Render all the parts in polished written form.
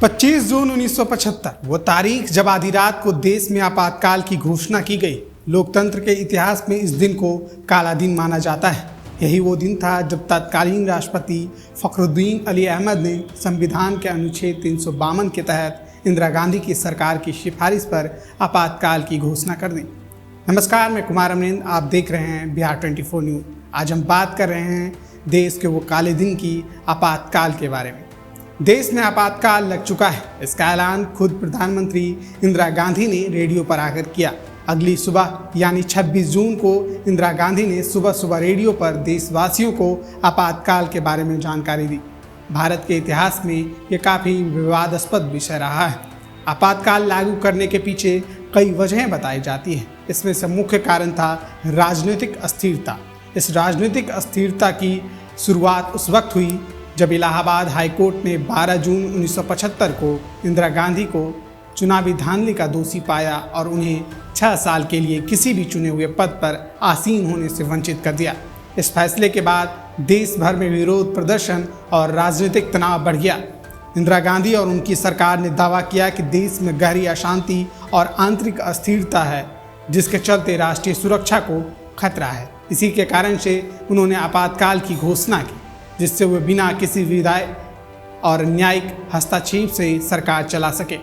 25 जून 1975 वो तारीख जब आधी रात को देश में आपातकाल की घोषणा की गई। लोकतंत्र के इतिहास में इस दिन को काला दिन माना जाता है। यही वो दिन था जब तत्कालीन राष्ट्रपति फखरुद्दीन अली अहमद ने संविधान के अनुच्छेद 352 के तहत इंदिरा गांधी की सरकार की सिफारिश पर आपातकाल की घोषणा कर दी। नमस्कार, मैं कुमार अमरिंद, आप देख रहे हैं बिहार 24 न्यूज। आज हम बात कर रहे हैं देश के वो काले दिन की आपातकाल के बारे में। देश में आपातकाल लग चुका है। इसका ऐलान खुद प्रधानमंत्री इंदिरा गांधी ने रेडियो पर आकर किया। अगली सुबह यानी 26 जून को इंदिरा गांधी ने सुबह सुबह रेडियो पर देशवासियों को आपातकाल के बारे में जानकारी दी। भारत के इतिहास में ये काफ़ी विवादास्पद विषय रहा है। आपातकाल लागू करने के पीछे कई वजहें बताई जाती हैं। इसमें से मुख्य कारण था राजनीतिक अस्थिरता। इस राजनीतिक अस्थिरता की शुरुआत उस वक्त हुई जब इलाहाबाद हाईकोर्ट ने 12 जून 1975 को इंदिरा गांधी को चुनावी धांधली का दोषी पाया और उन्हें 6 साल के लिए किसी भी चुने हुए पद पर आसीन होने से वंचित कर दिया। इस फैसले के बाद देश भर में विरोध प्रदर्शन और राजनीतिक तनाव बढ़ गया। इंदिरा गांधी और उनकी सरकार ने दावा किया कि देश में गहरी अशांति और आंतरिक अस्थिरता है, जिसके चलते राष्ट्रीय सुरक्षा को खतरा है। इसी के कारण से उन्होंने आपातकाल की घोषणा की, जिससे वे बिना किसी विधायी और न्यायिक हस्तक्षेप से सरकार चला सके।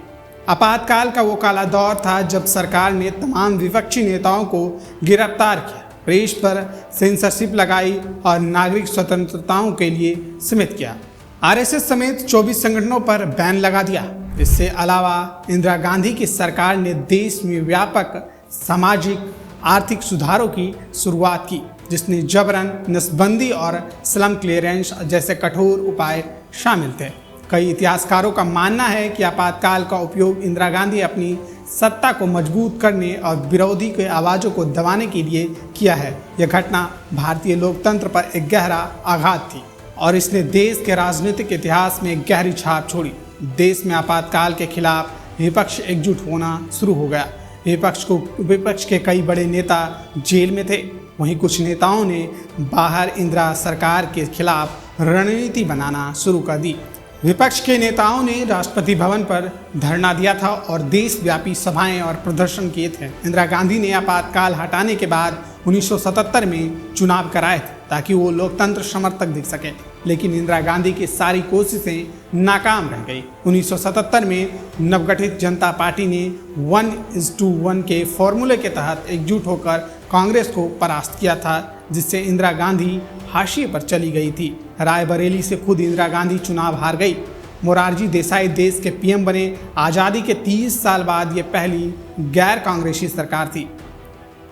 आपातकाल का वो काला दौर था जब सरकार ने तमाम विपक्षी नेताओं को गिरफ्तार किया, प्रेस पर सेंसरशिप लगाई और नागरिक स्वतंत्रताओं के लिए सीमित किया। आरएसएस समेत 24 संगठनों पर बैन लगा दिया। इससे अलावा इंदिरा गांधी की सरकार ने देश में व्यापक सामाजिक आर्थिक सुधारों की शुरुआत की, जिसने जबरन नसबंदी और स्लम क्लियरेंस जैसे कठोर उपाय शामिल थे। कई इतिहासकारों का मानना है कि आपातकाल का उपयोग इंदिरा गांधी अपनी सत्ता को मजबूत करने और विरोधी के आवाज़ों को दबाने के लिए किया है। यह घटना भारतीय लोकतंत्र पर एक गहरा आघात थी और इसने देश के राजनीतिक इतिहास में एक गहरी छाप छोड़ी। देश में आपातकाल के खिलाफ विपक्ष एकजुट होना शुरू हो गया। विपक्ष के कई बड़े नेता जेल में थे। वहीं कुछ नेताओं ने बाहर इंदिरा सरकार के खिलाफ रणनीति बनाना शुरू कर दी। विपक्ष के नेताओं ने राष्ट्रपति भवन पर धरना दिया था और देशव्यापी सभाएं और प्रदर्शन किए थे। इंदिरा गांधी ने आपातकाल हटाने के बाद 1977 में चुनाव कराए थे ताकि वो लोकतंत्र समर्थक दिख सके, लेकिन इंदिरा गांधी की सारी कोशिशें नाकाम रह गई। 1977 में नवगठित जनता पार्टी ने 1:1 के फॉर्मूले के तहत एकजुट होकर कांग्रेस को परास्त किया था, जिससे इंदिरा गांधी हाशिए पर चली गई थी। रायबरेली से खुद इंदिरा गांधी चुनाव हार गई। मोरारजी देसाई देश के पीएम बने। आज़ादी के 30 साल बाद ये पहली गैर कांग्रेसी सरकार थी।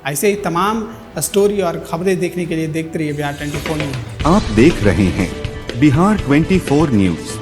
ऐसे ही तमाम स्टोरी और खबरें देखने के लिए देखते रहिए बिहार 24 न्यूज। आप देख रहे हैं बिहार 24 न्यूज।